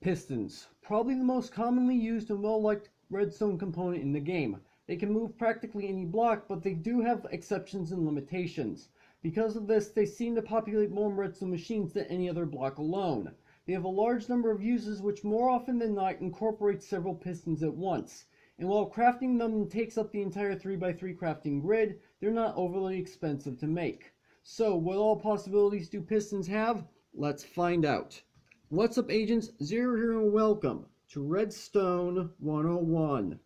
Pistons, probably the most commonly used and well-liked redstone component in the game. They can move practically any block, but they do have exceptions and limitations. Because of this, they seem to populate more redstone machines than any other block alone. They have a large number of uses which more often than not incorporate several pistons at once. And while crafting them takes up the entire 3x3 crafting grid, they're not overly expensive to make. So, what all possibilities do pistons have? Let's find out. What's up, agents? Zero here and welcome to Redstone 101.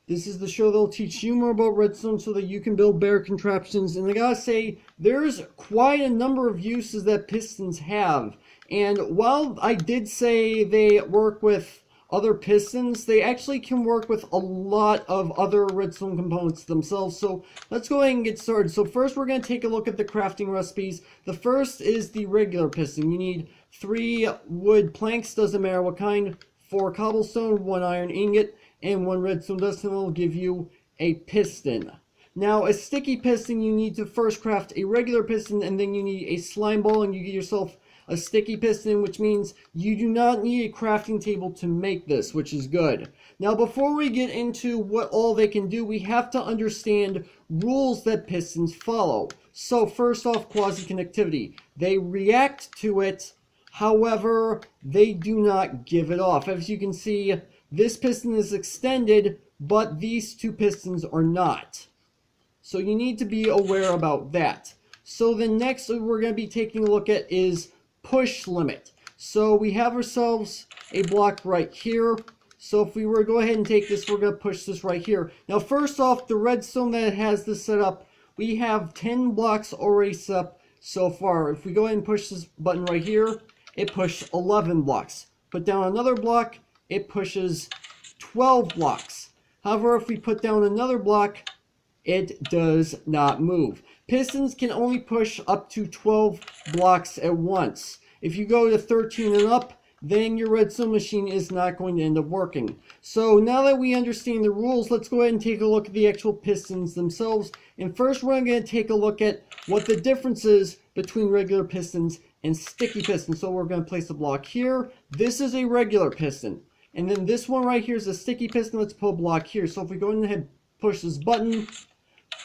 This is the show that'll teach you more about redstone so that you can build better contraptions. And I gotta say, there's quite a number of uses that pistons have. And while I did say they work with other pistons, they actually can work with a lot of other redstone components themselves. So let's go ahead and get started. So first we're going to take a look at the crafting recipes. The first is the regular piston. You need 3 wood planks, doesn't matter what kind, 4 cobblestone, 1 iron ingot, and 1 redstone dust, and it'll give you a piston. Now, a sticky piston, you need to first craft a regular piston, and then you need a slime ball, and you get yourself a sticky piston, which means you do not need a crafting table to make this, which is good. Now, before we get into what all they can do, we have to understand rules that pistons follow. So, first off, quasi-conductivity. They react to it, however, they do not give it off. As you can see, this piston is extended, but these 2 pistons are not. So you need to be aware about that. So the next we're going to be taking a look at is push limit. So we have ourselves a block right here. So if we were to go ahead and take this, we're going to push this right here. Now first off, the redstone that has this set up, we have 10 blocks already set up so far. If we go ahead and push this button right here, it pushed 11 blocks. Put down another block, it pushes 12 blocks. However, if we put down another block, it does not move. Pistons can only push up to 12 blocks at once. If you go to 13 and up, then your redstone machine is not going to end up working. So now that we understand the rules, let's go ahead and take a look at the actual pistons themselves. And first we're going to take a look at what the difference is between regular pistons and sticky pistons. So we're going to place a block here. This is a regular piston. And then this one right here is a sticky piston. Let's put a block here. So if we go ahead and push this button,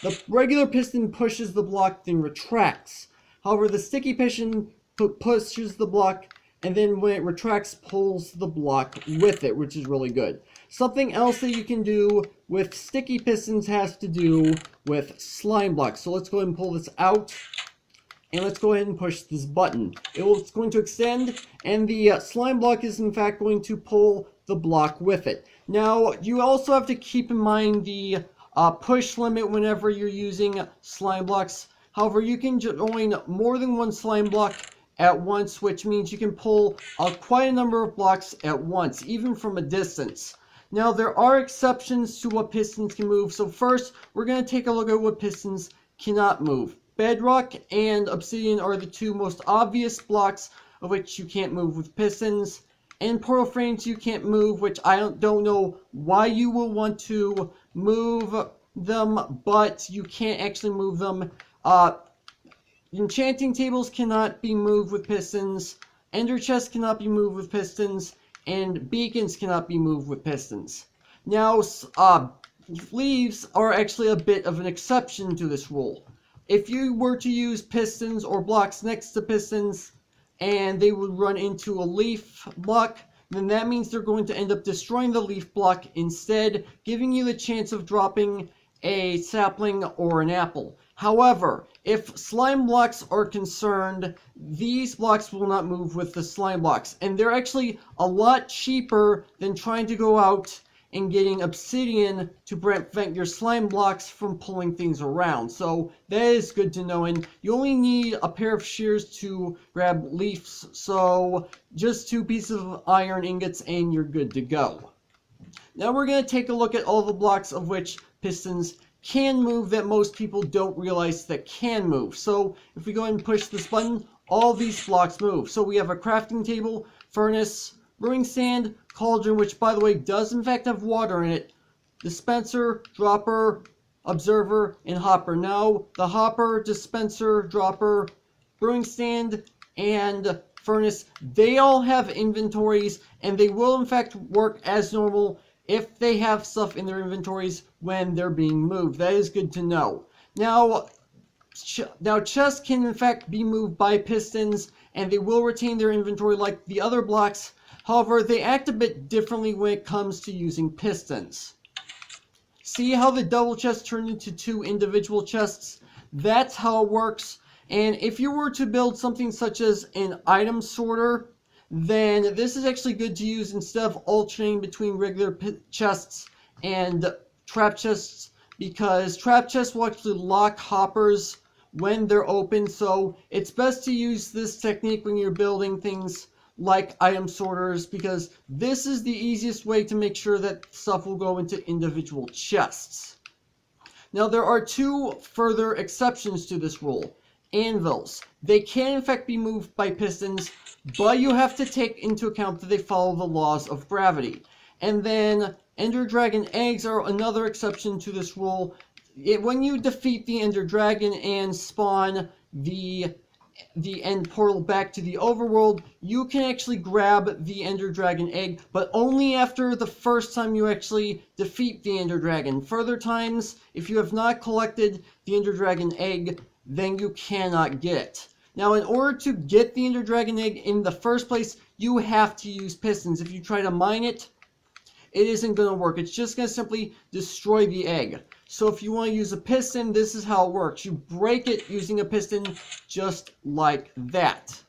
the regular piston pushes the block, then retracts. However, the sticky piston pushes the block, and then when it retracts, pulls the block with it, which is really good. Something else that you can do with sticky pistons has to do with slime blocks. So let's go ahead and pull this out. And let's go ahead and push this button. It's going to extend, and the slime block is in fact going to pull the block with it. Now, you also have to keep in mind the push limit whenever you're using slime blocks. However, you can join more than 1 slime block at once, which means you can pull quite a number of blocks at once, even from a distance. Now, there are exceptions to what pistons can move. So first, we're going to take a look at what pistons cannot move. Bedrock and obsidian are the 2 most obvious blocks of which you can't move with pistons. And portal frames you can't move, which I don't know why you will want to move them, but you can't actually move them. Enchanting tables cannot be moved with pistons. Ender chests cannot be moved with pistons. And beacons cannot be moved with pistons. Now, leaves are actually a bit of an exception to this rule. If you were to use pistons or blocks next to pistons and they would run into a leaf block, then that means they're going to end up destroying the leaf block instead, giving you the chance of dropping a sapling or an apple. However, if slime blocks are concerned, these blocks will not move with the slime blocks. And they're actually a lot cheaper than trying to go out and getting obsidian to prevent your slime blocks from pulling things around. So that is good to know. And you only need a pair of shears to grab leaves. So just 2 pieces of iron ingots and you're good to go. Now we're going to take a look at all the blocks of which pistons can move that most people don't realize that can move. So if we go ahead and push this button, all these blocks move. So we have a crafting table, furnace, brewing stand, cauldron, which by the way does in fact have water in it, dispenser, dropper, observer, and hopper. Now, the hopper, dispenser, dropper, brewing stand, and furnace, they all have inventories, and they will in fact work as normal if they have stuff in their inventories when they're being moved. That is good to know. Now chests can in fact be moved by pistons, and they will retain their inventory like the other blocks. However, they act a bit differently when it comes to using pistons. See how the double chest turned into 2 individual chests? That's how it works. And if you were to build something such as an item sorter, then this is actually good to use instead of alternating between regular chests and trap chests, because trap chests will actually lock hoppers when they're open. So it's best to use this technique when you're building things like item sorters, because this is the easiest way to make sure that stuff will go into individual chests. Now there are 2 further exceptions to this rule. Anvils. They can in fact be moved by pistons, but you have to take into account that they follow the laws of gravity. And then Ender Dragon eggs are another exception to this rule. When you defeat the Ender Dragon and spawn the end portal back to the overworld, you can actually grab the Ender Dragon egg, but only after the first time you actually defeat the Ender Dragon. Further times, if you have not collected the Ender Dragon egg, then you cannot get it. Now, in order to get the Ender Dragon egg in the first place, you have to use pistons. If you try to mine it, it isn't going to work. It's just going to simply destroy the egg. So if you want to use a piston, this is how it works. You break it using a piston just like that.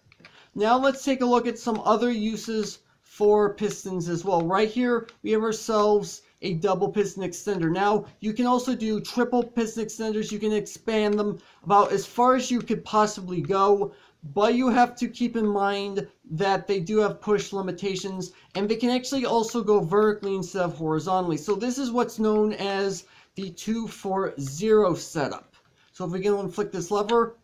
Now let's take a look at some other uses for pistons as well. Right here, we have ourselves a double piston extender. Now, you can also do triple piston extenders. You can expand them about as far as you could possibly go, but you have to keep in mind that they do have push limitations, and they can actually also go vertically instead of horizontally. So this is what's known as the 2-4-0 setup. So if we go and flick this lever,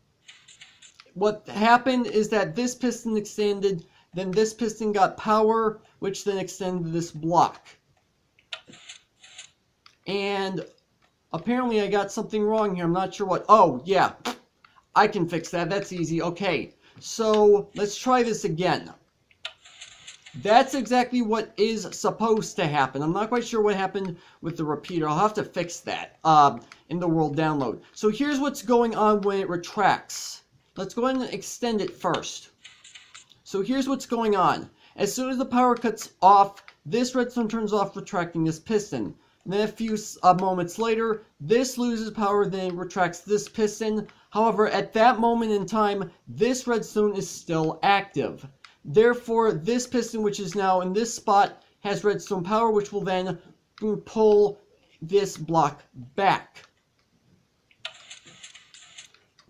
what happened is that this piston extended, then this piston got power, which then extended this block. And apparently I got something wrong here. I'm not sure what. Oh, yeah. I can fix that. That's easy. Okay. So let's try this again. That's exactly what is supposed to happen. I'm not quite sure what happened with the repeater. I'll have to fix that in the world download. So here's what's going on when it retracts. Let's go ahead and extend it first. So here's what's going on. As soon as the power cuts off, this redstone turns off, retracting this piston. And then a few moments later, this loses power, then it retracts this piston. However, at that moment in time, this redstone is still active. Therefore, this piston, which is now in this spot, has redstone power, which will then pull this block back.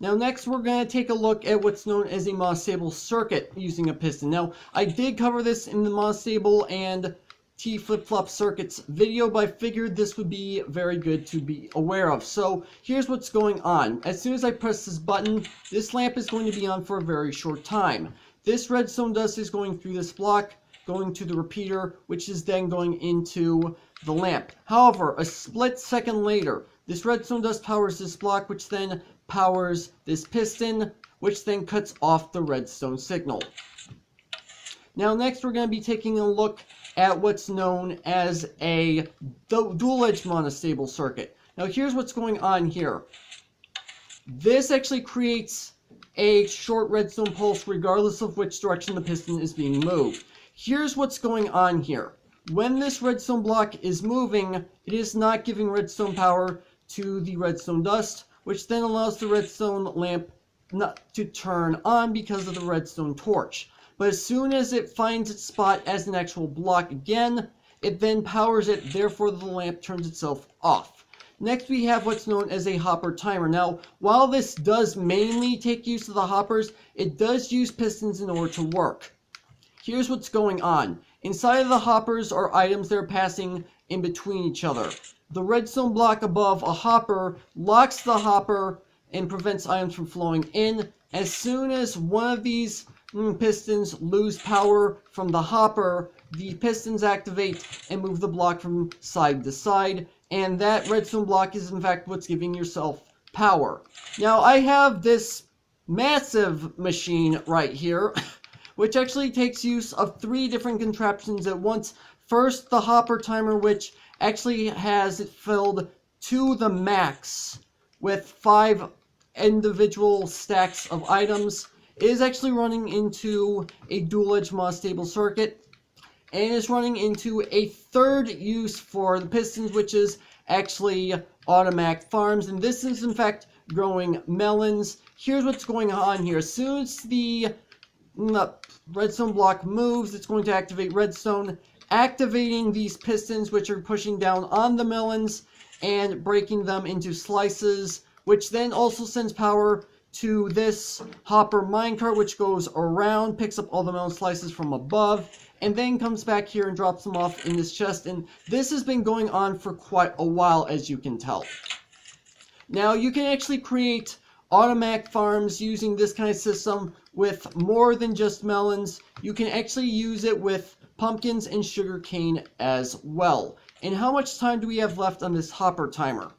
Now next, we're going to take a look at what's known as a monostable circuit using a piston. Now, I did cover this in the monostable and T flip-flop circuits video, but I figured this would be very good to be aware of. So here's what's going on. As soon as I press this button, this lamp is going to be on for a very short time. This redstone dust is going through this block, going to the repeater, which is then going into the lamp. However, a split second later, this redstone dust powers this block, which then powers this piston, which then cuts off the redstone signal. Now next, we're going to be taking a look at what's known as a dual-edge monostable circuit. Now here's what's going on here. This actually creates a short redstone pulse regardless of which direction the piston is being moved. Here's what's going on here. When this redstone block is moving, it is not giving redstone power to the redstone dust, which then allows the redstone lamp not to turn on because of the redstone torch. But as soon as it finds its spot as an actual block again, it then powers it, therefore the lamp turns itself off. Next, we have what's known as a hopper timer. Now, while this does mainly take use of the hoppers, it does use pistons in order to work. Here's what's going on. Inside of the hoppers are items that are passing in between each other. The redstone block above a hopper locks the hopper and prevents items from flowing in. As soon as one of these pistons lose power from the hopper, the pistons activate and move the block from side to side. And that redstone block is in fact what's giving yourself power. Now I have this massive machine right here, which actually takes use of 3 different contraptions at once. First, the hopper timer, which actually has it filled to the max with 5 individual stacks of items. It is actually running into a dual-edge monostable circuit, and is running into a third use for the pistons, which is actually automatic farms, and this is in fact growing melons. Here's what's going on here. As soon as the redstone block moves, it's going to activate redstone, activating these pistons, which are pushing down on the melons and breaking them into slices, which then also sends power to this hopper minecart, which goes around, picks up all the melon slices from above, and then comes back here and drops them off in this chest. And this has been going on for quite a while, as you can tell. Now, you can actually create automatic farms using this kind of system with more than just melons. You can actually use it with pumpkins and sugarcane as well. And how much time do we have left on this hopper timer?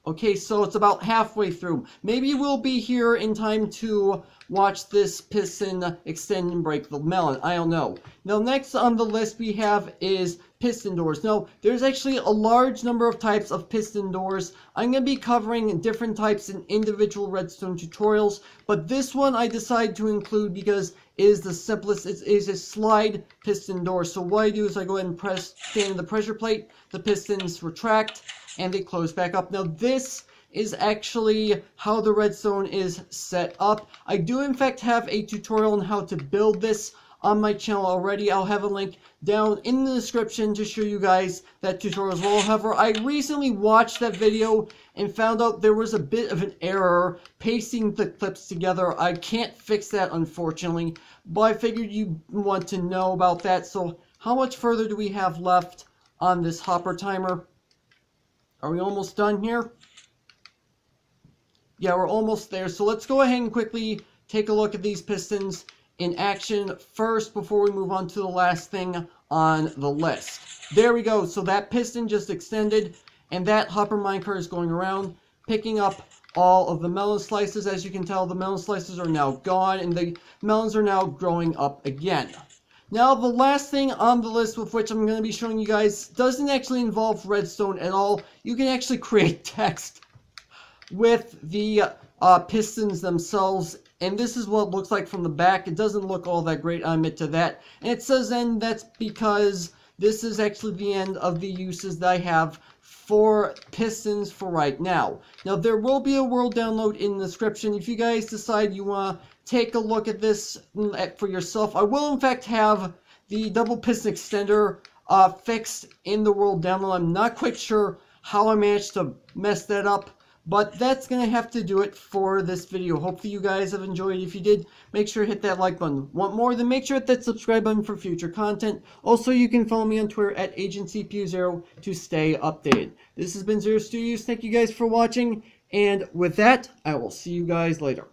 Okay, so it's about halfway through. Maybe we'll be here in time to watch this piston extend and break the melon. I don't know. Now, next on the list we have is piston doors. Now, there's actually a large number of types of piston doors. I'm going to be covering different types in individual redstone tutorials, but this one I decided to include because it is the simplest. It is a slide piston door. So what I do is I go ahead and stand the pressure plate, the pistons retract, and they close back up. Now, this is actually how the redstone is set up. I do in fact have a tutorial on how to build this on my channel already. I'll have a link down in the description to show you guys that tutorial as well. However, I recently watched that video and found out there was a bit of an error pasting the clips together. I can't fix that, unfortunately, but I figured you want to know about that. So how much further do we have left on this hopper timer? Are we almost done here? Yeah, we're almost there. So let's go ahead and quickly take a look at these pistons in action first before we move on to the last thing on the list. There we go. So that piston just extended, and that hopper minecart is going around, picking up all of the melon slices. As you can tell, the melon slices are now gone, and the melons are now growing up again. Now, the last thing on the list with which I'm going to be showing you guys doesn't actually involve redstone at all. You can actually create text with the pistons themselves, and this is what it looks like from the back. It doesn't look all that great, I admit to that. And it says then that's because this is actually the end of the uses that I have for pistons for right now. Now, there will be a world download in the description if you guys decide you want to take a look at this for yourself. I will in fact have the double piston extender fixed in the world download. I'm not quite sure how I managed to mess that up, but that's going to have to do it for this video. Hopefully you guys have enjoyed. If you did, make sure to hit that like button. Want more? Then make sure to hit that subscribe button for future content. Also, you can follow me on Twitter at AgentCPU0 to stay updated. This has been Zero Studios. Thank you guys for watching. And with that, I will see you guys later.